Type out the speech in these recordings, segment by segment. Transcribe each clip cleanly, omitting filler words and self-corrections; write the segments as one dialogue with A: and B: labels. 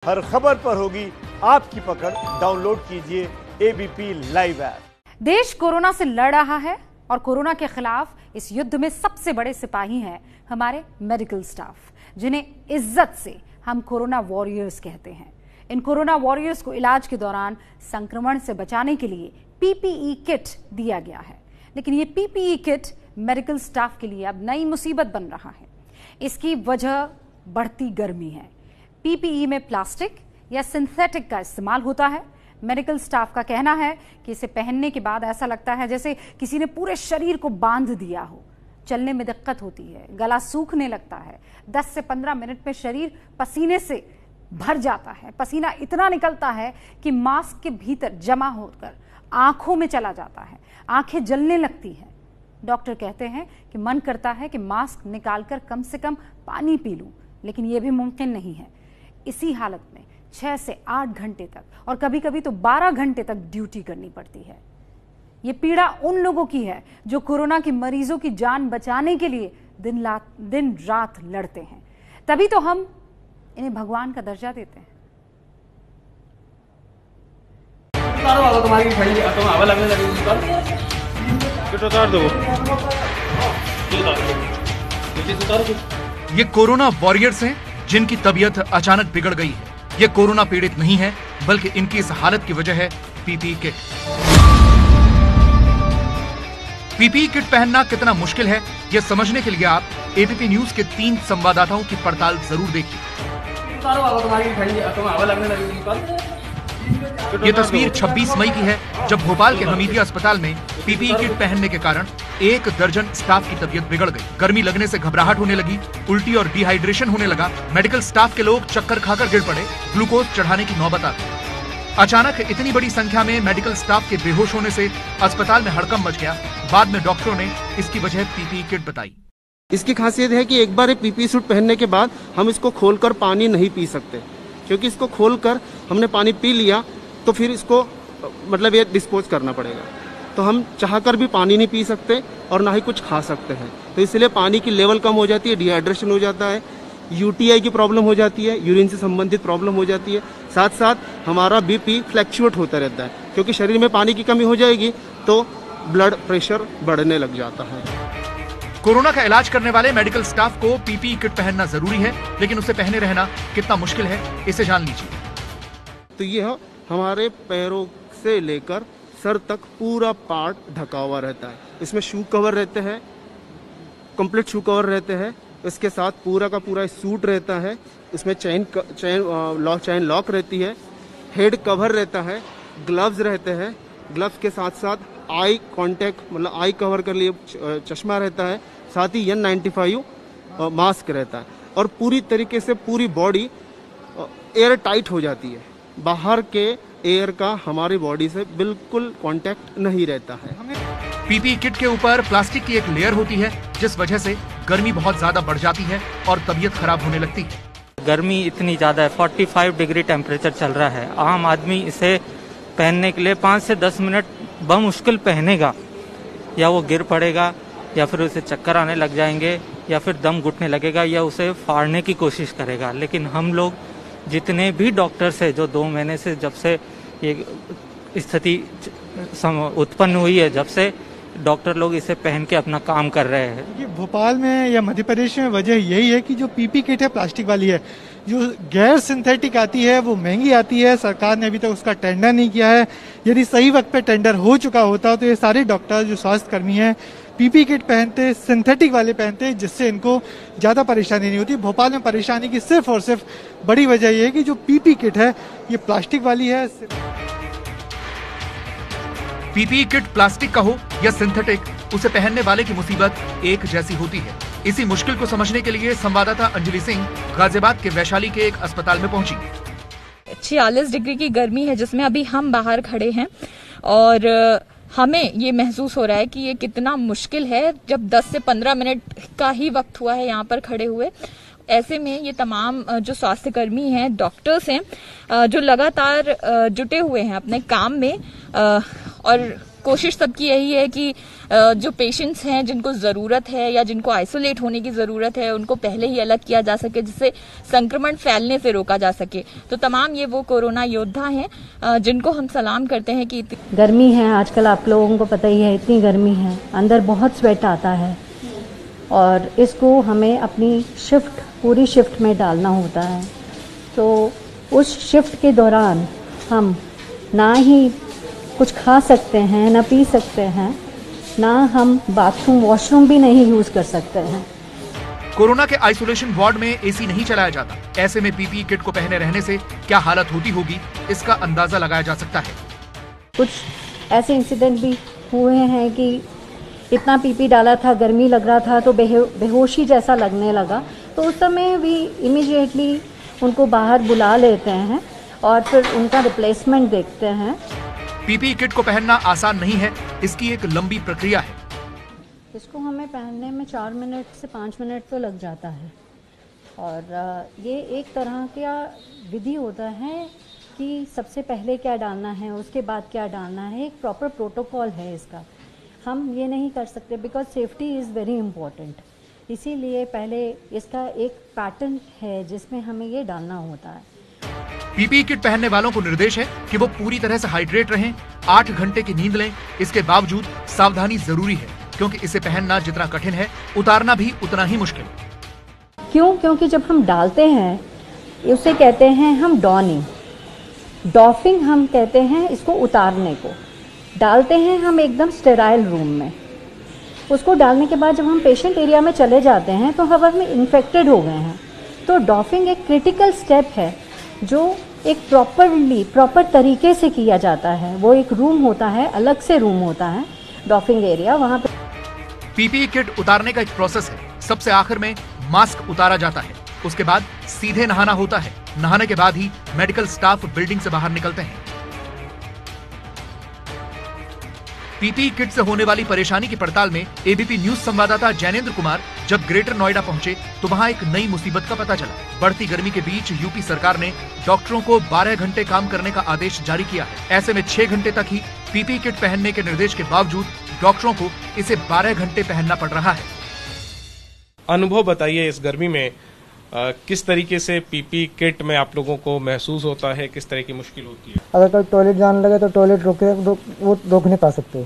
A: हर खबर पर होगी आपकी पकड़। डाउनलोड कीजिए एबीपी लाइव ऐप।
B: देश कोरोना से लड़ रहा है और कोरोना के खिलाफ इस युद्ध में सबसे बड़े सिपाही हैं हमारे मेडिकल स्टाफ, जिन्हें इज्जत से हम कोरोना वॉरियर्स कहते हैं। इन कोरोना वॉरियर्स को इलाज के दौरान संक्रमण से बचाने के लिए पीपीई किट दिया गया है, लेकिन ये पीपीई किट मेडिकल स्टाफ के लिए अब नई मुसीबत बन रहा है। इसकी वजह बढ़ती गर्मी है। पीपीई में प्लास्टिक या सिंथेटिक का इस्तेमाल होता है। मेडिकल स्टाफ का कहना है कि इसे पहनने के बाद ऐसा लगता है जैसे किसी ने पूरे शरीर को बांध दिया हो। चलने में दिक्कत होती है, गला सूखने लगता है। 10 से 15 मिनट में शरीर पसीने से भर जाता है। पसीना इतना निकलता है कि मास्क के भीतर जमा होकर आंखों में चला जाता है। आंखें जलने लगती हैं। डॉक्टर कहते हैं कि मन करता है कि मास्क निकालकर कम से कम पानी पी लूं, लेकिन यह भी मुमकिन नहीं है। इसी हालत में 6 से 8 घंटे तक और कभी कभी तो 12 घंटे तक ड्यूटी करनी पड़ती है। ये पीड़ा उन लोगों की है जो कोरोना के मरीजों की जान बचाने के लिए दिन रात लड़ते हैं। तभी तो हम इन्हें भगवान का दर्जा देते हैं।
C: ये कोरोना वॉरियर्स हैं जिनकी तबीयत अचानक बिगड़ गई है। ये कोरोना पीड़ित नहीं है, बल्कि इनकी इस हालत की वजह है पीपीई किट। पीपीई किट पहनना कितना मुश्किल है, ये समझने के लिए आप एबीपी न्यूज के 3 संवाददाताओं की पड़ताल जरूर देखिए। ये तस्वीर 26 मई की है, जब भोपाल के हमीदिया अस्पताल में पीपीई किट पहनने के कारण 1 दर्जन स्टाफ की तबीयत बिगड़ गई। गर्मी लगने से घबराहट होने लगी, उल्टी और डिहाइड्रेशन होने लगा। मेडिकल स्टाफ के लोग चक्कर खाकर गिर पड़े, ग्लूकोज चढ़ाने की नौबत आ गई। अचानक इतनी बड़ी संख्या में मेडिकल स्टाफ के बेहोश होने से अस्पताल में हड़कंप मच गया। बाद में डॉक्टरों ने इसकी वजह पीपीई किट बताई।
D: इसकी खासियत है कि एक बार पीपीई सूट पहनने के बाद हम इसको खोलकर पानी नहीं पी सकते, क्योंकि इसको खोलकर हमने पानी पी लिया तो फिर इसको मतलब ये डिस्पोज करना पड़ेगा। तो हम चाहकर भी पानी नहीं पी सकते और ना ही कुछ खा सकते हैं। तो इसलिए पानी की लेवल कम हो जाती है, डिहाइड्रेशन हो जाता है, यूटीआई की प्रॉब्लम हो जाती है, यूरिन से संबंधित प्रॉब्लम हो जाती है। साथ साथ हमारा बीपी फ्लैक्चुएट होता रहता है, क्योंकि शरीर में पानी की कमी हो जाएगी तो ब्लड प्रेशर बढ़ने लग जाता है।
C: कोरोना का इलाज करने वाले मेडिकल स्टाफ को पीपीई किट पहनना जरूरी है, लेकिन उसे पहने रहना कितना मुश्किल है, इसे जान लीजिए।
D: तो यह हमारे पैरों से लेकर सर तक पूरा पार्ट ढका हुआ रहता है। इसमें शू कवर रहते हैं, कंप्लीट शू कवर रहते हैं। इसके साथ पूरा का पूरा सूट रहता है। इसमें चैन लॉक रहती है, हेड कवर रहता है, ग्लव्स रहते हैं। ग्लव्स के साथ साथ आई कांटेक्ट मतलब आई कवर के लिए चश्मा रहता है। साथ ही N95 मास्क रहता है और पूरी तरीके से पूरी बॉडी एयर टाइट हो जाती है। बाहर के एयर का हमारी बॉडी से बिल्कुल कांटेक्ट नहीं रहता है।
C: पीपीई किट के ऊपर प्लास्टिक की एक लेयर होती है, जिस वजह से गर्मी बहुत ज्यादा बढ़ जाती है और तबीयत खराब होने लगती है।
E: गर्मी इतनी ज्यादा है, 45 डिग्री टेम्परेचर चल रहा है। आम आदमी इसे पहनने के लिए 5 से 10 मिनट बमुश्किल पहनेगा, या वो गिर पड़ेगा, या फिर उसे चक्कर आने लग जाएंगे, या फिर दम घुटने लगेगा, या उसे फाड़ने की कोशिश करेगा। लेकिन हम लोग जितने भी डॉक्टर्स है, जो 2 महीने से जब से ये स्थिति उत्पन्न हुई है, जब से डॉक्टर लोग इसे पहन के अपना काम कर रहे हैं।
F: भोपाल में या मध्य प्रदेश में वजह यही है कि जो पीपी किट है प्लास्टिक वाली है, जो गैर सिंथेटिक आती है वो महंगी आती है। सरकार ने अभी तक उसका टेंडर नहीं किया है। यदि सही वक्त पे टेंडर हो चुका होता तो ये सारे डॉक्टर जो स्वास्थ्य कर्मी हैं पीपी किट पहनते, सिंथेटिक वाले पहनते, जिससे इनको ज्यादा परेशानी नहीं होती। भोपाल में परेशानी की सिर्फ और सिर्फ बड़ी वजह यह है कि जो पीपी किट है ये प्लास्टिक वाली है।
C: पीपीई किट प्लास्टिक का हो या सिंथेटिक, उसे पहनने वाले की मुसीबत एक जैसी होती है। इसी मुश्किल को समझने के लिए संवाददाता अंजलि सिंह गाजियाबाद के वैशाली के एक अस्पताल में पहुंची।
G: 46 डिग्री की गर्मी है, जिसमें अभी हम बाहर खड़े हैं और हमें ये महसूस हो रहा है कि ये कितना मुश्किल है, जब 10 से 15 मिनट का ही वक्त हुआ है यहाँ पर खड़े हुए। ऐसे में ये तमाम जो स्वास्थ्य कर्मी हैं, डॉक्टर्स हैं, जो लगातार जुटे हुए हैं अपने काम में और कोशिश सबकी यही है कि जो पेशेंट्स हैं जिनको जरूरत है या जिनको आइसोलेट होने की जरूरत है उनको पहले ही अलग किया जा सके, जिससे संक्रमण फैलने से रोका जा सके। तो तमाम ये वो कोरोना योद्धा हैं जिनको हम सलाम करते हैं कि
H: गर्मी है आजकल, आप लोगों को पता ही है, इतनी गर्मी है, अंदर बहुत स्वेट आता है और इसको हमें अपनी शिफ्ट, पूरी शिफ्ट में डालना होता है। तो उस शिफ्ट के दौरान हम ना ही कुछ खा सकते हैं, ना पी सकते हैं, ना हम बाथरूम वॉशरूम भी नहीं यूज कर सकते हैं।
C: कोरोना के आइसोलेशन वार्ड में एसी नहीं चलाया जाता। ऐसे में पीपीई किट को पहने रहने से क्या हालत होती होगी, इसका अंदाजा लगाया जा सकता है।
H: कुछ ऐसे इंसिडेंट भी हुए हैं कि इतना पीपी डाला था, गर्मी लग रहा था तो बेहोशी जैसा लगने लगा, तो उस समय भी इमीडिएटली उनको बाहर बुला लेते हैं और फिर उनका रिप्लेसमेंट देखते हैं।
C: पीपीई किट को पहनना आसान नहीं है, इसकी एक लंबी प्रक्रिया है।
H: इसको हमें पहनने में 4 मिनट से 5 मिनट तो लग जाता है और ये एक तरह का विधि होता है कि सबसे पहले क्या डालना है, उसके बाद क्या डालना है, एक प्रॉपर प्रोटोकॉल है इसका। हम ये नहीं कर सकते because safety is very important, इसीलिए पहले इसका एक पैटर्न है जिसमें हमें ये डालना होता है।
C: पीपीई किट पहनने वालों को निर्देश है कि वो पूरी तरह से हाइड्रेट रहें, 8 घंटे की नींद लें। इसके बावजूद सावधानी जरूरी है क्योंकि इसे पहनना जितना कठिन है, उतारना भी उतना ही मुश्किल।
H: क्यों? क्योंकि जब हम डालते हैं उसे कहते हैं हम डॉनिंग, डॉफिंग हम कहते हैं इसको उतारने को। डालते हैं हम एकदम स्टेराइल रूम में, उसको डालने के बाद जब हम पेशेंट एरिया में चले जाते हैं तो हम में इन्फेक्टेड हो गए हैं। तो डॉफिंग एक क्रिटिकल स्टेप है जो एक प्रॉपर तरीके से किया जाता है। वो एक रूम होता है, अलग से रूम होता है डॉफिंग एरिया, वहाँ पे।
C: पीपीई किट उतारने का एक प्रोसेस है। सबसे आखिर में मास्क उतारा जाता है, उसके बाद सीधे नहाना होता है। नहाने के बाद ही मेडिकल स्टाफ बिल्डिंग से बाहर निकलते हैं। पीपीई किट से होने वाली परेशानी की पड़ताल में एबीपी न्यूज संवाददाता जैनेंद्र कुमार जब ग्रेटर नोएडा पहुंचे तो वहां एक नई मुसीबत का पता चला। बढ़ती गर्मी के बीच यूपी सरकार ने डॉक्टरों को 12 घंटे काम करने का आदेश जारी किया है। ऐसे में 6 घंटे तक ही पीपीई किट पहनने के निर्देश के बावजूद डॉक्टरों को इसे 12 घंटे पहनना पड़ रहा है।
I: अनुभव बताइए, इस गर्मी में किस तरीके से पीपीई किट में आप लोगों को महसूस होता है, किस तरह की मुश्किल होती है?
J: अगर कोई टॉयलेट जाने लगे तो टॉयलेट रोक नहीं पा सकते,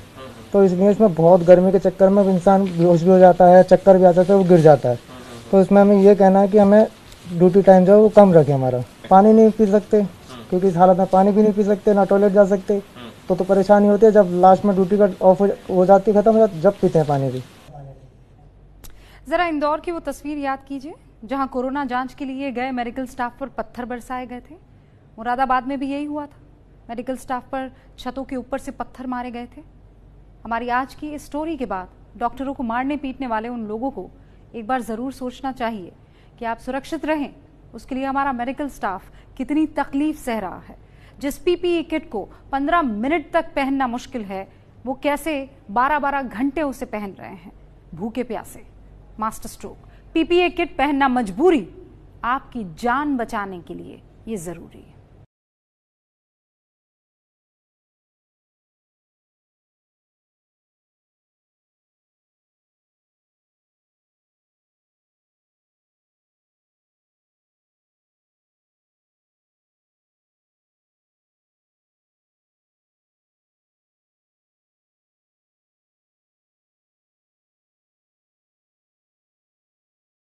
J: तो इसलिए इसमें बहुत गर्मी के चक्कर में इंसान बेहोश भी हो जाता है, चक्कर भी आ जाता है, वो गिर जाता है। तो इसमें हमें ये कहना है कि हमें ड्यूटी टाइम जो है वो कम रखे हमारा। पानी नहीं पी सकते क्योंकि इस हालत में पानी भी नहीं पी सकते, ना टॉयलेट जा सकते, तो परेशानी होती है। जब लास्ट में ड्यूटी का ऑफ हो जाती है, खत्म हो जाती, जब पीते हैं पानी भी।
B: जरा इंदौर की वो तस्वीर याद कीजिए जहां कोरोना जांच के लिए गए मेडिकल स्टाफ पर पत्थर बरसाए गए थे। मुरादाबाद में भी यही हुआ था, मेडिकल स्टाफ पर छतों के ऊपर से पत्थर मारे गए थे। हमारी आज की इस स्टोरी के बाद डॉक्टरों को मारने पीटने वाले उन लोगों को एक बार ज़रूर सोचना चाहिए कि आप सुरक्षित रहें, उसके लिए हमारा मेडिकल स्टाफ कितनी तकलीफ सह रहा है। जिस पीपीई किट को 15 मिनट तक पहनना मुश्किल है, वो कैसे 12-12 घंटे उसे पहन रहे हैं, भूखे प्यासे। मास्टर स्ट्रोक, पीपीई किट पहनना मजबूरी, आपकी जान बचाने के लिए ये ज़रूरी है।